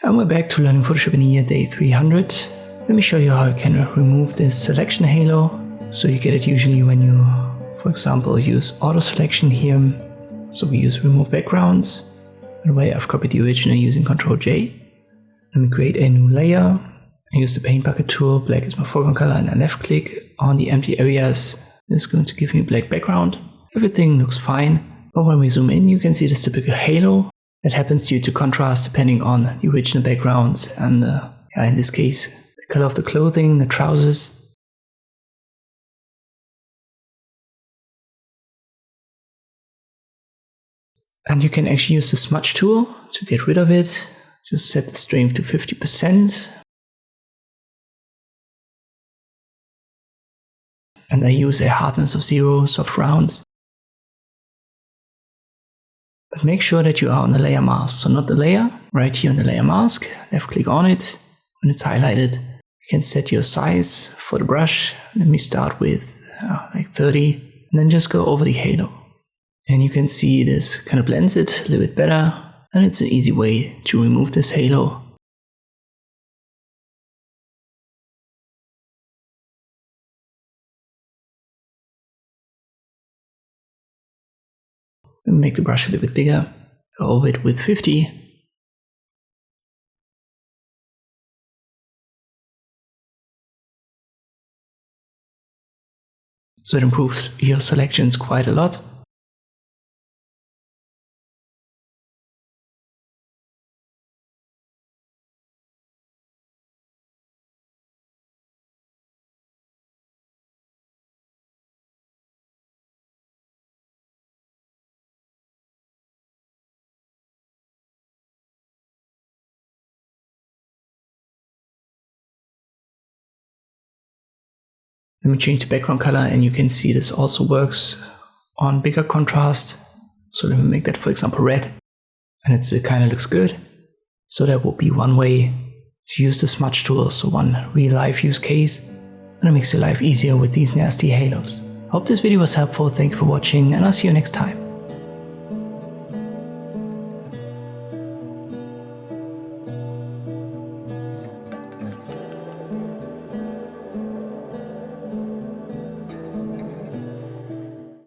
And we're back to learning Photoshop in here, day 300. Let me show you how you can remove this selection halo. So you get it usually when you, for example, use auto selection here. So we use remove backgrounds. By the way, I've copied the original using Ctrl J. Let me create a new layer. I use the paint bucket tool, black is my foreground color, and I left click on the empty areas. This is going to give me a black background. Everything looks fine, but when we zoom in, you can see this typical halo that happens due to contrast depending on the original backgrounds and in this case, the color of the clothing, the trousers. And you can actually use the smudge tool to get rid of it. Just set the strength to 50%. And I use a hardness of 0, soft round. But make sure that you are on the layer mask, so not the layer, right here on the layer mask. Left click on it. When it's highlighted, you can set your size for the brush. Let me start with like 30 and then just go over the halo. And you can see this kind of blends it a little bit better, and it's an easy way to remove this halo. And make the brush a little bit bigger, go over it with 50. So it improves your selections quite a lot. Let me change the background color, and you can see this also works on bigger contrast. So let me make that, for example, red, and it kind of looks good. So that would be one way to use the smudge tool, so one real life use case, and it makes your life easier with these nasty halos. Hope this video was helpful, thank you for watching, and I'll see you next time.